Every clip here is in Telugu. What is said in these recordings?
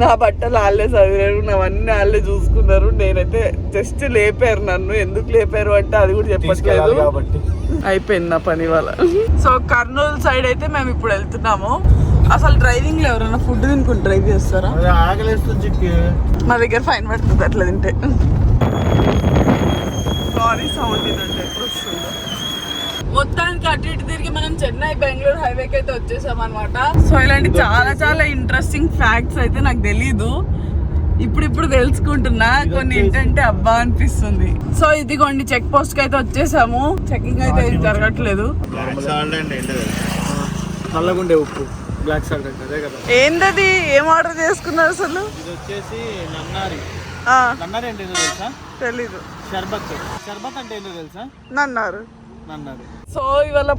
నా బట్టలు వాళ్ళే చదివారు, నావన్నీ వాళ్ళే చూసుకున్నారు. నేనైతే జస్ట్ లేపారు నన్ను. ఎందుకు లేపారు అంటే అది కూడా చెప్పట్లేదు. అయిపోయింది నా పని వాళ్ళ. సో కర్నూలు సైడ్ అయితే మేము ఇప్పుడు వెళ్తున్నాము. అసలు డ్రైవింగ్ లో ఎవరైనా ఫుడ్ తినుకుని డ్రైవ్ చేస్తారా? మా దగ్గర ఫైన్ పడుతుంది అట్లా తింటే. సారీ సౌండ్ తినండి ఎప్పుడు వస్తుందో. మొత్తానికి అటు ఇటు తిరిగి మనం చెన్నై బెంగళూరు హైవేకి అయితే వచ్చేసాం అనమాట. సో ఇలాంటి చాలా చాలా ఇంట్రెస్టింగ్ ఫ్యాక్ట్స్ అయితే నాకు తెలీదు, ఇప్పుడు తెలుసుకుంటున్నా. కొన్ని ఏంటంటే అబ్బా అనిపిస్తుంది. సో ఇదిగోండి చెక్ పోస్ట్ కి అయితే వచ్చేసాము. చెకింగ్ అయితే ఏం జరగట్లేదు. నల్లగుండే ఉప్పు, బ్లాక్ సాల్ట్ అంటే అదే కదా. ఏంటది? ఏం ఆర్డర్ చేసుకున్నారు అసలు? ఇది వచ్చేసి నన్నారి. నన్నారి అంటే ఏంటో తెలుసా? తెలీదు. షర్బత్. షర్బత్ అంటే ఏంటో తెలుసా? నన్నారు. నన్నారు. సో ఇవాళ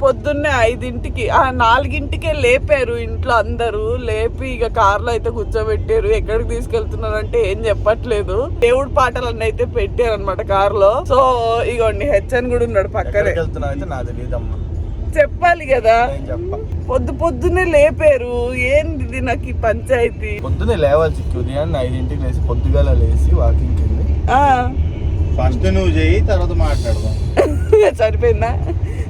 పొద్దున్నే 5ంటికి 4ంటికే లేపారు ఇంట్లో అందరూ. లేపి ఇక కార్లో అయితే కూర్చోబెట్టారు. ఎక్కడికి తీసుకెళ్తున్నారు అంటే ఏం చెప్పట్లేదు. దేవుడి పాటలన్నీ అయితే పెట్టారు అనమాట కార్లో. సో ఇగోండి హెచ్ఎన్ కూడా ఉన్నాడు పక్కనే. చెప్పాలి కదా, పొద్దున్నే లేపారు. ఏంది నాకు ఈ పంచాయతీ? పొద్దున్నే లేవాలి చిక్కు. ఉదయాన్నే 5ంటికి లేసి పొద్దుగాల లేసి వాకింగ్ కింద. ఫస్ట్ నువ్వు చేయి, తర్వాత మాట్లాడదాం. సరిపోయిందా?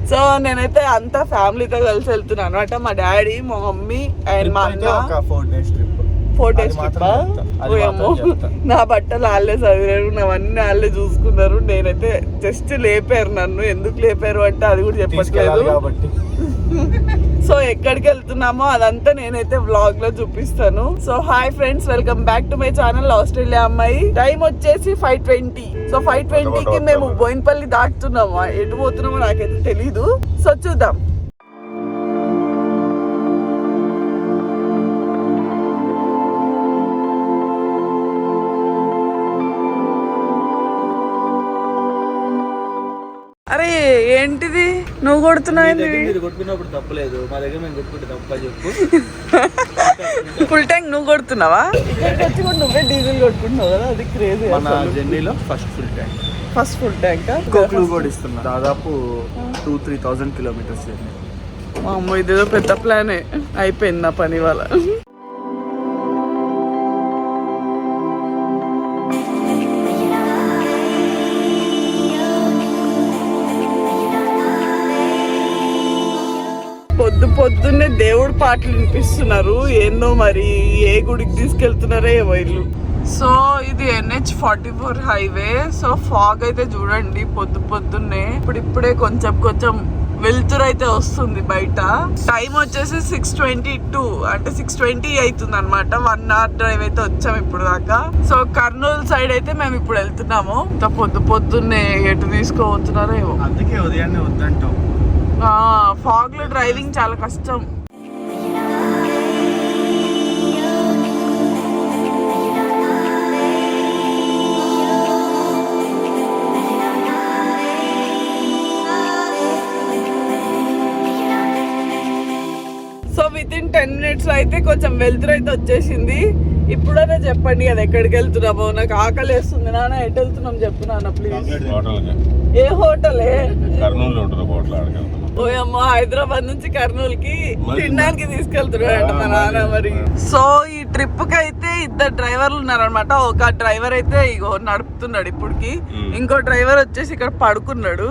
సో నేనైతే అంతా ఫ్యామిలీతో కలిసి వెళ్తున్నాను అనమాట. మా డాడీ, మా మమ్మీ అండ్ మా అన్న. 4 days ట్రిప్. 4 days trip. నా బట్టలు వాళ్ళే చదివారు, నావన్నీ వాళ్ళే చూసుకున్నారు. నేనైతే జస్ట్ లేపారు నన్ను. ఎందుకు లేపారు అంటే అది కూడా చెప్పట్లేదు. సో ఎక్కడికి వెళ్తున్నామో అదంతా నేనైతే వ్లాగ్ లో చూపిస్తాను. So hi friends, welcome back to my channel Australia అమ్మాయి. టైం వచ్చేసి 5:20. సో 5:20కి మేము బోయిన్పల్లి దాటుతున్నాము. ఎటు పోతున్నామో నాకైతే తెలీదు. సో చూద్దాం. అరే ఏంటిది నువ్వు కొడుతున్నావు? కొట్టుకున్నప్పుడు తప్పలేదు, మా దగ్గర మేము కొట్టుకుంటే తప్ప చెప్పు. ఫుల్ ట్యాంక్ నువ్వు కొడుతున్నావా? ఇక్కడికి వచ్చి కూడా నువ్వే డీజిల్ కొట్టుకుంటున్నావు కదా, అది క్రేజీ. మన జర్నీలో ఫస్ట్ ఫుల్ ట్యాంక్ క్లూ కూడా ఇస్తున్నా. దాదాపు 2-3,000 కిలోమీటర్స్ జర్నీ. అమ్మో ఇదేదో పెద్ద ప్లానే. అయిపోయింది నా పని వాళ్ళ. పొద్దున్నే దేవుడి పాటలు వినిపిస్తున్నారు. ఏందో మరి ఏ గుడికి తీసుకెళ్తున్నారో ఏమో ఇల్లు. సో ఇది NH44 హైవే. సో ఫాగ్ అయితే చూడండి పొద్దున్నే. ఇప్పుడే కొంచెం వెలుతురు అయితే వస్తుంది బయట. టైం వచ్చేసి 6:22 అంటే 6:20 అవుతుంది అనమాట. 1 hour డ్రైవ్ అయితే వచ్చాము ఇప్పుడు దాకా. సో కర్నూలు సైడ్ అయితే మేము ఇప్పుడు వెళ్తున్నాము. పొద్దున్నే ఎటు తీసుకోవచ్చున్నారో ఏమో. అందుకే ఉదయాన్నే వద్దంటాం. ఫాగ్ లో డ్రైవింగ్ చాలా కష్టం. సో వితిన్ 10 minutes లో అయితే కొంచెం వెలుతురు అయితే వచ్చేసింది. ఇప్పుడైనా చెప్పండి కదా ఎక్కడికి వెళ్తున్నామో. నాకు ఆకలి వేస్తుంది నాన్న. ఎటు వెళ్తున్నాం చెప్పు నాన్న ప్లీజ్. ఏ హోటలే? ఓయమ్మా, హైదరాబాద్ నుంచి కర్నూలుకి తినడానికి తీసుకెళ్తున్నాడు మా నాన్న మరి. సో ఈ ట్రిప్ కి అయితే 2 డ్రైవర్లు ఉన్నారనమాట. ఒక డ్రైవర్ అయితే ఇగో నడుపుతున్నాడు ఇప్పటికి, ఇంకో డ్రైవర్ వచ్చేసి ఇక్కడ పడుకున్నాడు.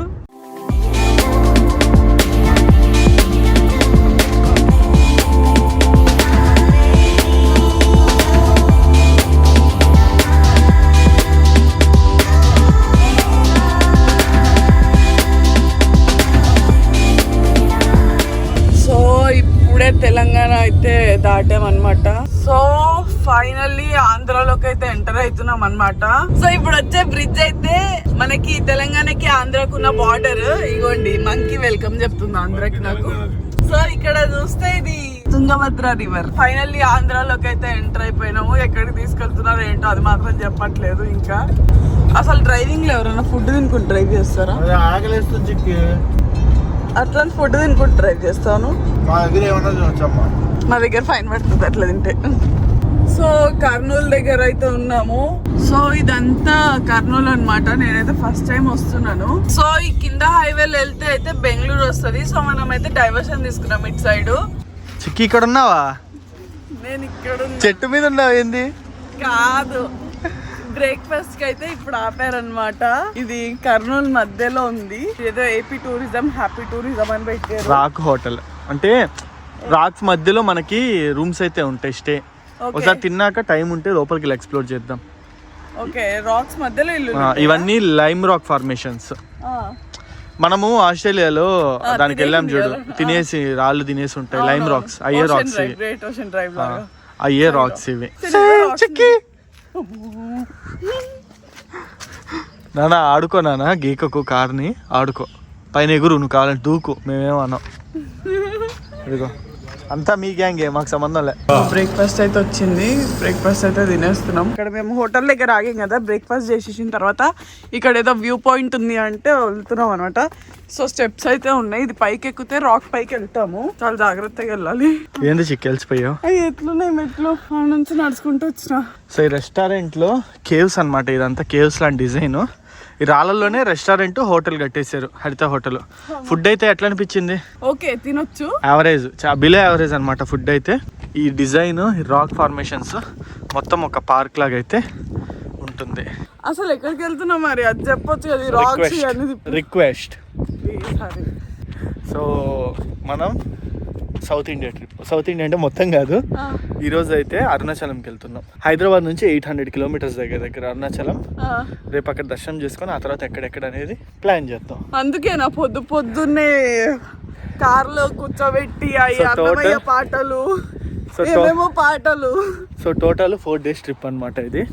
తెలంగాణ అయితే దాటామన్నమాట. సో ఫైనల్లీ ఆంధ్రాలోకి అయితే ఎంటర్ అవుతున్నాం అనమాట. సో ఇప్పుడు వచ్చే బ్రిడ్జ్ అయితే మనకి తెలంగాణకి ఆంధ్రాకు ఉన్న బార్డర్. ఇగోండి మంకీ వెల్కమ్ చెప్తుంది ఆంధ్రాకి నాకు. సో ఇక్కడ చూస్తే ఇది తుంగభద్ర రివర్. ఫైనల్లీ ఆంధ్రాలోకి అయితే ఎంటర్ అయిపోయినాము. ఎక్కడికి తీసుకెళ్తున్నారు ఏంటో అది మాత్రం చెప్పట్లేదు. ఇంకా అసలు డ్రైవింగ్ లో ఎవరైనా ఫుడ్ తినుకుని డ్రైవ్ చేస్తారా? అట్లా ఫుడ్ తినుకుంటూ డ్రైవ్ చేస్తాను. మా దగ్గర ఫైన్ పడుతుంది అట్లా తింటే. సో కర్నూలు దగ్గర అయితే ఉన్నాము. సో ఇదంతా కర్నూలు అనమాట. నేనైతే ఫస్ట్ టైం వస్తున్నాను. సో ఈ కింద హైవేలో వెళ్తే అయితే బెంగళూరు వస్తుంది. సో మనం అయితే డైవర్షన్ తీసుకున్నాం ఇటు సైడ్. చిక్కి ఇక్కడ ఉన్నావా? నేను ఇక్కడ చెట్టు మీద ఉన్నావు ఏంది? కాదు, బ్రేక్ఫాస్ట్ కి అయితే ఇప్పుడు ఆపారనమాట. ఇది కర్నూలు మధ్యలో ఉంది. ఏదో ఏపీ టూరిజం హ్యాపీ టూరిజం అని పెట్టారు. రాక్ హోటల్ అంటే రాక్స్ మధ్యలో మనకి రూమ్స్ అయితే ఉంటాయి స్టే. ఒకసారి తిన్నాక టైం ఉంటే లోపలికి ఎక్స్ప్లోర్ చేద్దాం. ఓకే, రాక్స్ మధ్యలో ఇల్లు. ఇవన్నీ లైమ్ రాక్ ఫార్మేషన్స్. మనము ఆస్ట్రేలియాలో దానికి వెళ్ళాం చూడు, తినేసి రాళ్ళు తినేసి ఉంటాయి లైమ్ రాక్స్. అయ్యే రాక్స్, అయ్యే రాక్స్ ఇవి. నానా ఆడుకో, నానా గీకకు కార్ని ఆడుకో, పైన ఎగురు, నువ్వు కావాలంటే దూకు, మేమేమో అన్నాం. ఇదిగో అంతా మీ గ్యాంగే, మాకు సంబంధం లే. బ్రేక్ఫాస్ట్ అయితే వచ్చింది, బ్రేక్ఫాస్ట్ అయితే తినేస్తున్నాం. ఇక్కడ మేము హోటల్ దగ్గర ఆగాం కదా, బ్రేక్ఫాస్ట్ చేసేసిన తర్వాత ఇక్కడ ఏదో వ్యూ పాయింట్ ఉంది అంటే వెళ్తున్నాం అనమాట. సో స్టెప్స్ అయితే ఉన్నాయి, ఇది పైకి ఎక్కితే రాక్ పైకి వెళ్తాము, చాలా జాగ్రత్తగా వెళ్ళాలి. ఏంది చిక్కెళ్ళిపోయావు? అవి ఎట్లున్నాయి మెట్లు, ఆ నుంచి నడుచుకుంటూ వచ్చిన. సో ఈ రెస్టారెంట్ లో కేవ్స్ అనమాట, ఇదంతా కేవ్స్ లాంటి డిజైన్. ఈ రాళ్ళల్లోనే రెస్టారెంట్ హోటల్ కట్టేశారు, హరిత హోటల్. ఫుడ్ అయితే ఎట్లా అనిపించింది? ఓకే, తినొచ్చు, యావరేజ్, బిలో యావరేజ్ అనమాట ఫుడ్ అయితే. ఈ డిజైన్, ఈ రాక్ ఫార్మేషన్స్ మొత్తం ఒక పార్క్ లాగా అయితే ఉంటుంది. అసలు ఎక్కడికి వెళ్తున్నాం మరి అది చెప్పొచ్చు కదా. రాక్స్ రిక్వెస్ట్. సో మనం south India trip, south India అంటే మొత్తం కాదు, ఈ రోజు అయితే అరుణాచలంకి వెళ్తున్నాం. హైదరాబాద్ నుంచి 800 కిలోమీటర్స్ దగ్గర అరుణాచలం. రేపు అక్కడ దర్శనం చేసుకొని ఆ తర్వాత ఎక్కడెక్కడ అనేది ప్లాన్ చేద్దాం. అందుకే నా పొద్దున్నే కార్లో కూర్చోబెట్టి అన్నమయ్య పాటలు, ఏమేమో పాటలు. సో టోటల్ 4 days ట్రిప్ అనమాట ఇది.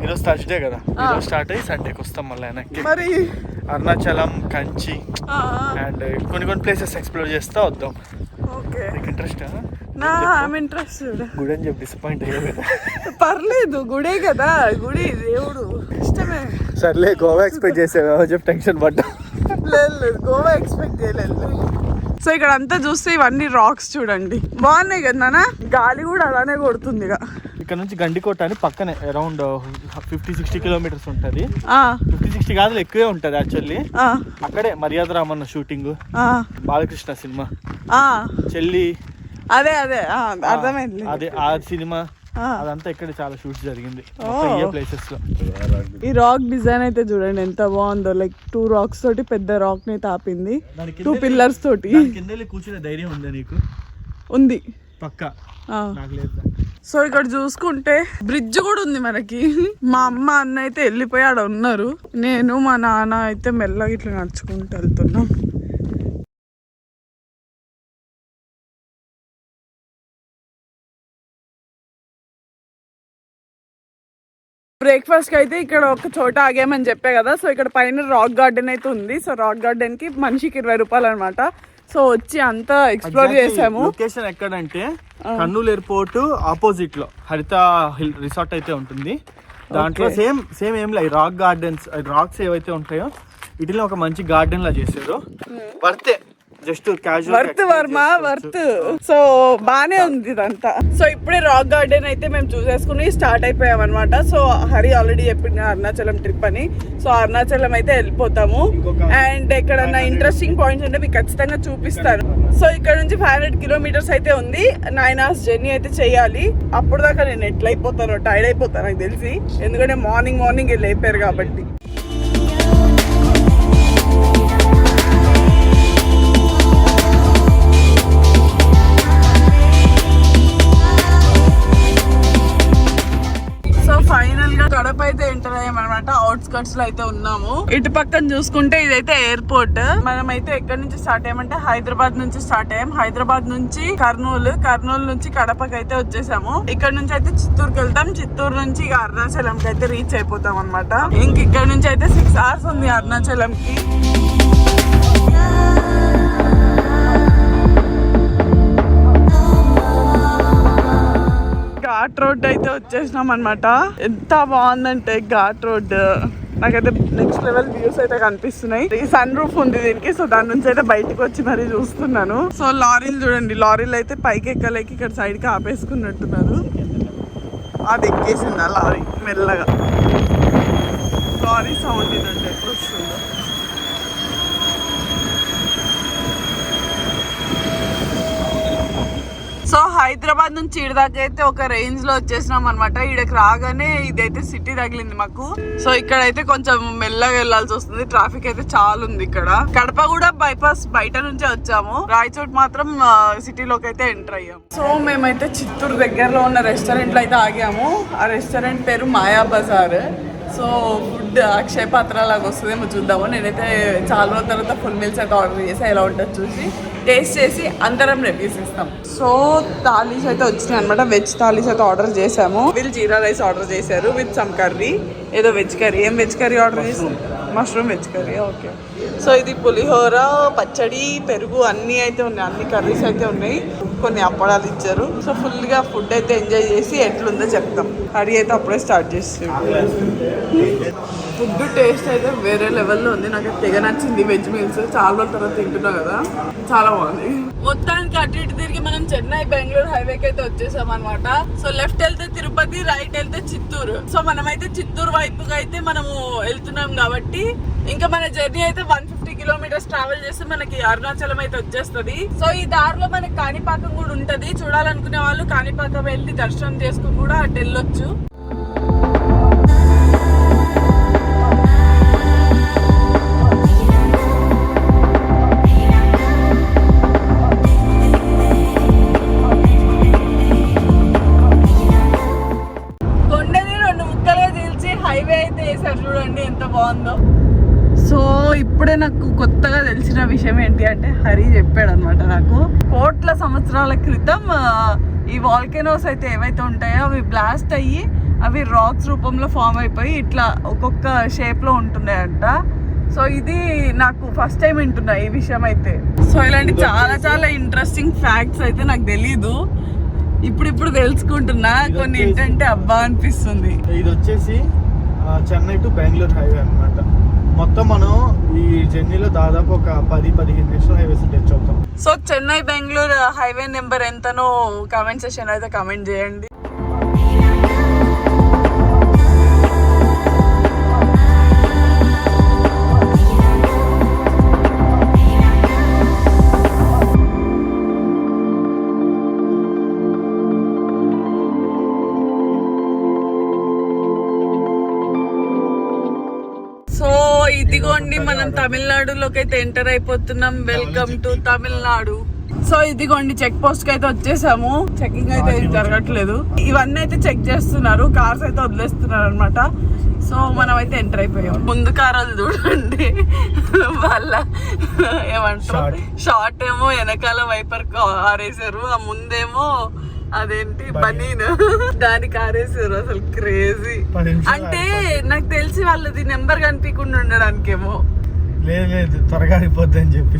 ఈరోజు థర్స్డే కదా, ఈరోజు స్టార్ట్ అయ్యి సండేకి వస్తాం మళ్ళీ వెనక్కి. మరి అరుణాచలం, కంచి అండ్ కొన్ని ప్లేసెస్ ఎక్స్ప్లోర్ చేస్తా వద్దాం. Okay, interest? ఇంట్రెస్టెడ్. గుడి అని చెప్పి డిసప్పాయింట్ అయ్యా కదా. పర్లేదు, గుడే కదా, గుడి దేవుడు ఇష్టమే. సర్లే, గోవా ఎక్స్పెక్ట్ చేసావా చెప్పి టెన్షన్ పడ్డా. లేదు, గోవా ఎక్స్పెక్ట్ చేయలేదు. సో ఇక్కడ అంతా చూస్తే ఇవన్నీ రాక్స్ చూడండి, బాగున్నాయి కదా నాన్న. గాలి కూడా అలానే కొడుతుంది. ఇక్కడ నుంచి గండికోట అని పక్కనే అరౌండ్ 50-60 కిలోమీటర్స్ ఉంటుంది. 50-60 కాదు, ఎక్కువే ఉంటుంది యాక్చువల్లీ. అక్కడే మర్యాద రామన్న షూటింగ్, బాలకృష్ణ సినిమా, చెల్లి, అదే అర్థమైంది, అదే ఆ సినిమా, అదంతా ఇక్కడ చాలా షూట్స్ జరిగింది ప్లేసెస్ లో. ఈ రాక్ డిజైన్ అయితే చూడండి ఎంత బాగుందో. లైక్ 2 rocks తోటి పెద్ద రాక్ ని తాపింది, 2 pillars తోటి. కూర్చునే ధైర్యం ఉందా నీకు? ఉంది పక్కా, నాకు లేదు. సో ఇక్కడ చూసుకుంటే బ్రిడ్జ్ కూడా ఉంది మనకి. మా అమ్మ అన్న అయితే వెళ్ళిపోయి ఆడ ఉన్నారు, నేను మా నాన్న అయితే మెల్లగా ఇట్లా నడుచుకుంటూ వెళ్తున్నాం. బ్రేక్ఫాస్ట్ కి అయితే ఇక్కడ ఒక చోట ఆగామని చెప్పే కదా. సో ఇక్కడ పైన రాక్ గార్డెన్ అయితే ఉంది. సో రాక్ గార్డెన్ కి మనిషికి 20 రూపాయలు అనమాట. సో వచ్చి అంతా ఎక్స్ప్లోర్ చేసాము. లొకేషన్ ఎక్కడంటే కర్నూలు ఎయిర్పోర్ట్ ఆపోజిట్ లో హరిత హిల్ రిసార్ట్ అయితే ఉంటుంది. దాంట్లో సేమ్ ఏం లేదు, రాక్ గార్డెన్స్, రాక్స్ ఏవైతే ఉంటాయో వీటిలో ఒక మంచి గార్డెన్ లా చేశారు. వర్తే, జస్ట్ వర్త్. సో బానే ఉంది ఇదంతా. సో ఇప్పుడే రాక్ గార్డెన్ అయితే మేము చూసేసుకుని స్టార్ట్ అయిపోయాం అనమాట. సో హరి ఆల్రెడీ చెప్పింది అరుణాచలం ట్రిప్ అని. సో అరుణాచలం అయితే వెళ్ళిపోతాము. అండ్ ఎక్కడన్నా ఇంట్రెస్టింగ్ పాయింట్స్ ఉంటే మీకు ఖచ్చితంగా చూపిస్తాను. సో ఇక్కడ నుంచి 500 కిలోమీటర్స్ అయితే ఉంది. 9 hours జర్నీ అయితే చేయాలి. అప్పుడు దాకా నేను ఎట్లా అయిపోతానో, టైర్డ్ అయిపోతాను నాకు తెలిసి, ఎందుకంటే మార్నింగ్ లేపారు కాబట్టి. ఫైనల్ గా కడప అయితే ఎంటర్ అయ్యామన్నమాట. అవుట్స్కట్స్ లో అయితే ఉన్నాము. ఇటు పక్కన చూసుకుంటే ఇదైతే ఎయిర్పోర్ట్. మనం అయితే ఎక్కడి నుంచి స్టార్ట్ అయ్యామంటే హైదరాబాద్ నుంచి స్టార్ట్ అయ్యాం. హైదరాబాద్ నుంచి కర్నూలు నుంచి కడపకి అయితే వచ్చేసాము. ఇక్కడ నుంచి అయితే చిత్తూరుకి వెళ్తాం. చిత్తూరు నుంచి ఇక అరుణాచలంకి అయితే రీచ్ అయిపోతాం అనమాట. ఇంక ఇక్కడ నుంచి అయితే 6 hours ఉంది అరుణాచలంకి. ఘాట్ రోడ్ అయితే వచ్చేసినాం అనమాట. ఎంత బాగుందంటే ఘాట్ రోడ్, నాకైతే నెక్స్ట్ లెవెల్ వ్యూస్ అయితే కనిపిస్తున్నాయి. ఈ సన్ రూఫ్ ఉంది దీనికి. సో దాని నుంచి అయితే బయటకు వచ్చి మరీ చూస్తున్నాను. సో లారీలు చూడండి, లారీలు అయితే పైకి ఎక్కలేక ఇక్కడ సైడ్ కి ఆపేసుకున్నట్టున్నారు. అది ఎక్కేసింది ఆ లారీ మెల్లగా. లారీ సౌండ్ ఏంటంటే ఎప్పుడు వస్తుందో. సో హైదరాబాద్ నుంచి ఈడ దాకా అయితే ఒక రేంజ్ లో వచ్చేసినాం అనమాట. ఈడకి రాగానే ఇదైతే సిటీ తగిలింది మాకు. సో ఇక్కడైతే కొంచెం మెల్లగా వెళ్లాల్సి వస్తుంది, ట్రాఫిక్ అయితే చాలా ఉంది ఇక్కడ. కడప కూడా బైపాస్ బయట నుంచే వచ్చాము, రాయచోట్ మాత్రం సిటీలోకి అయితే ఎంటర్ అయ్యాము. సో మేమైతే చిత్తూరు దగ్గరలో ఉన్న రెస్టారెంట్ లో అయితే ఆగాము. ఆ రెస్టారెంట్ పేరు మాయా బజార్. సో ఫుడ్ అక్షయ పాత్ర లాగా వస్తుందేమో చూద్దాము. నేనైతే చాలా రోజుల తర్వాత ఫుల్ మీల్స్ అయితే ఆర్డర్ చేసి ఎలా ఉంటుందో చూసి టేస్ట్ చేసి అందరం రివ్యూస్ ఇస్తాం. సో థాలీస్ అయితే వచ్చినాయి అనమాట. వెజ్ థాలీస్ అయితే ఆర్డర్ చేసాము. వీళ్ళు జీరా రైస్ ఆర్డర్ చేశారు విత్ సమ్ కర్రీ, ఏదో వెజ్ కర్రీ. ఏం వెజ్ కర్రీ ఆర్డర్ చేసాం? Mushroom veg curry. Okay. So ఇది పులిహోర, పచ్చడి, పెరుగు అన్నీ అయితే ఉన్నాయి, అన్ని కర్రీస్ అయితే ఉన్నాయి, కొన్ని అప్పడాలు ఇచ్చారు. సో ఫుల్గా ఫుడ్ అయితే ఎంజాయ్ చేసి ఎట్లుందో చెప్తాం. కర్రీ అయితే అప్పుడే స్టార్ట్ చేస్తాం. ఫుడ్ టేస్ట్ అయితే వేరే లెవెల్లో ఉంది, నాకు తెగ నచ్చింది. వెజ్ మీల్స్ చాలా రోజుల తర్వాత తింటున్నా కదా, చాలా బాగుంది. మొత్తానికి అటు ఇటు తిరిగి మనం చెన్నై బెంగళూరు హైవేకి అయితే వచ్చేసాం అనమాట. సో లెఫ్ట్ వెళ్తే తిరుపతి, రైట్ వెళ్తే చిత్తూరు. సో మనమైతే చిత్తూరు వైపుగా అయితే మనము వెళ్తున్నాం కాబట్టి ఇంకా మన జర్నీ అయితే 150 కిలోమీటర్స్ ట్రావెల్ చేస్తే మనకి అరుణాచలం అయితే వచ్చేస్తుంది. సో ఈ దారిలో మనకి కాణిపాకం కూడా ఉంటది, చూడాలనుకునే వాళ్ళు కాణిపాకం వెళ్ళి దర్శనం చేసుకుని కూడా అటు వెళ్ళొచ్చు. చూడండి ఎంత బాగుందో. సో ఇప్పుడే నాకు కొత్తగా తెలిసిన విషయం ఏంటి అంటే, హరి చెప్పాడు అనమాట నాకు. కోట్ల సంవత్సరాల క్రితం ఈ వాల్కెనోస్ అయితే ఏవైతే ఉంటాయో అవి బ్లాస్ట్ అయ్యి అవి రాక్స్ రూపంలో ఫామ్ అయిపోయి ఇట్లా ఒక్కొక్క షేప్ లో ఉంటున్నాయంట. సో ఇది నాకు ఫస్ట్ టైం వింటున్నా ఈ విషయం అయితే. సో ఇలాంటి చాలా చాలా ఇంట్రెస్టింగ్ ఫ్యాక్ట్స్ అయితే నాకు తెలీదు, ఇప్పుడు తెలుసుకుంటున్నా. కొన్ని ఏంటంటే అబ్బా అనిపిస్తుంది. ఇది వచ్చేసి చెన్నై టు బెంగళూరు హైవే అనమాట. మొత్తం మనం ఈ జర్నీలో దాదాపు ఒక 10-15 నేషనల్ హైవేస్ టచ్ అవుతాం. So Chennai Bengaluru highway number ఎంతనో కామెంట్ సెక్షన్ అయితే కామెంట్ చేయండి. ఇదిగోండి మనం తమిళనాడులోకి అయితే ఎంటర్ అయిపోతున్నాం. Welcome to Tamil Nadu. సో ఇదిగోండి చెక్ పోస్ట్ కి అయితే వచ్చేసాము. చెకింగ్ అయితే ఏం జరగట్లేదు, ఇవన్నీ అయితే చెక్ చేస్తున్నారు, కార్స్ అయితే వదిలేస్తున్నారు అనమాట. సో మనం అయితే ఎంటర్ అయిపోయాం. ముందు కారాలు చూడండి, వాళ్ళ ఏమంటారు షార్ట్ ఏమో వెనకాల వైపర్ ఆరేసారు, ఆ ముందేమో అదేంటి బనీన్ దానికి ఆరేసారు. అసలు క్రేజీ. అంటే నాకు తెలిసి వాళ్ళది నెంబర్ కనిపించకుండా ఉండడానికేమో. లేదు త్వరగా అయిపోద్ది అని చెప్పి.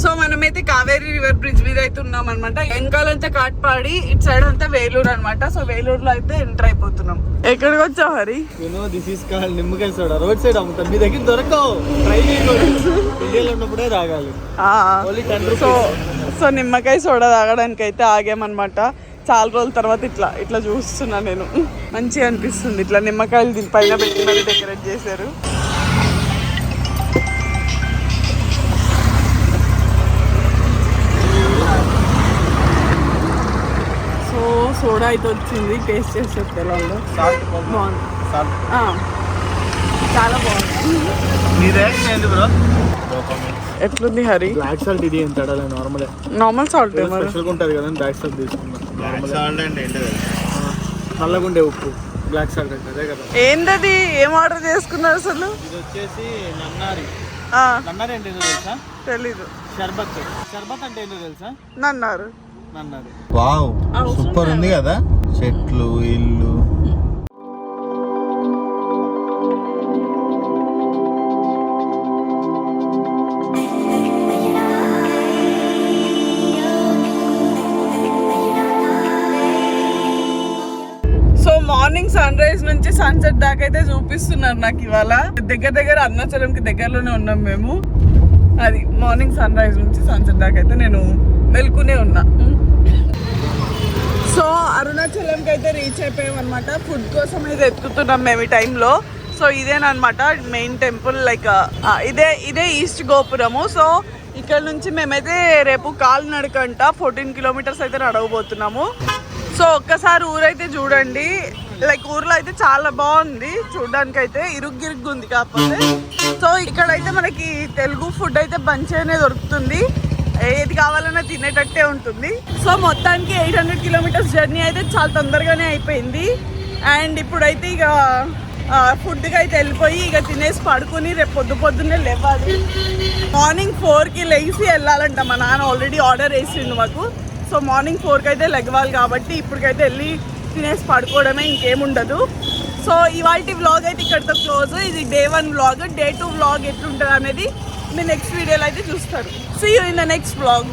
సో మనమైతే కావేరీ రివర్ బ్రిడ్జ్ మీద అయితే ఉన్నాం అనమాట. వెనకాలంతా కాట్పాడి, ఇటు సైడ్ అంతా వేలూరు అనమాట. సో వేలూరులో అయితే ఎంటర్ అయిపోతున్నాం. ఎక్కడికి వచ్చావు హరి? దిస్ ఈస్ కాల్డ్ నిమ్మకాయ సోడా. రోడ్ సైడ్ అమ్ముతాం, మీ దగ్గర దొరకవు. ట్రై ఇండియాలో ఉన్నప్పుడే తాగాలి. సో నిమ్మకాయ సోడా తాగడానికి అయితే ఆగామన్నమాట. చాలా రోజుల తర్వాత ఇట్లా చూస్తున్నా నేను, మంచిగా అనిపిస్తుంది. ఇట్లా నిమ్మకాయలు దీని పైన పెట్టి మరి డెకరేట్ చేశారు. సో సోడా అయితే వచ్చింది, టేస్ట్ చేసి చెప్తారు వాళ్ళు. బాగుంది, చాలా బాగుంది. ఎట్లుంది హరి? బ్లాక్ సాల్ట్ ఇది ఎంత నార్మల్ సాల్ట్ ఉంటుంది కదా, బ్లాక్ సాల్ట్ తీసుకున్నాం. నల్లగుండే ఉప్పు బ్లాక్ సాల్ట్ అంటే అదే కదా. ఏంటది? ఏం ఆర్డర్ చేసుకున్నారు అసలు? ఇది వచ్చేసి నన్నారి. నన్నారి అంటే ఏంటో తెలుసా? తెలీదు. షర్బత్ అంటే ఏంటో తెలుసా? నన్నారు. వావ్, సూపర్ ఉంది కదా, చెట్లు, ఇల్లు. మార్నింగ్ సన్ రైజ్ నుంచి సన్సెట్ దాకా అయితే చూపిస్తున్నారు నాకు ఇవాళ. దగ్గర అరుణాచలంకి దగ్గరలోనే ఉన్నాం మేము. అది మార్నింగ్ సన్ రైజ్ నుంచి సన్సెట్ దాకా అయితే నేను మెలుకునే ఉన్నా. సో అరుణాచలంకి అయితే రీచ్ అయిపోయాం అనమాట. ఫుడ్ కోసం అయితే ఎత్తుకుతున్నాం మేము ఈ టైంలో. సో ఇదేనమాట మెయిన్ టెంపుల్, లైక్ ఇదే ఈస్ట్ గోపురము. సో ఇక్కడ నుంచి మేమైతే రేపు కాలినడకంట 14 కిలోమీటర్స్ అయితే నడవబోతున్నాము. సో ఒక్కసారి ఊరైతే చూడండి. లైక్ ఊర్లో అయితే చాలా బాగుంది చూడడానికి, అయితే ఇరుగ్గిరుగ్గు ఉంది. కాకపోతే సో ఇక్కడైతే మనకి తెలుగు ఫుడ్ అయితే మంచిగానే దొరుకుతుంది, ఏది కావాలన్నా తినేటట్టే ఉంటుంది. సో మొత్తానికి 800 కిలోమీటర్స్ జర్నీ అయితే చాలా తొందరగానే అయిపోయింది. అండ్ ఇప్పుడైతే ఇక ఫుడ్కి అయితే వెళ్ళిపోయి ఇక తినేసి పడుకుని రేపు పొద్దున్నే లేవాలి. మార్నింగ్ 4కి లేచి వెళ్ళాలంట. మా నాన్న ఆల్రెడీ ఆర్డర్ వేసిండు మాకు. సో మార్నింగ్ 4కి అయితే లెగవాలి కాబట్టి ఇప్పటికైతే వెళ్ళి తినేసి పడుకోవడమే, ఇంకేముండదు. సో ఇవాల్టి వ్లాగ్ అయితే ఇక్కడితో క్లోజ్. ఇది డే 1 వ్లాగ్. డే 2 వ్లాగ్ ఎట్లుంటుంది అనేది మీరు నెక్స్ట్ వీడియోలో అయితే చూస్తారు. See you in the next vlog.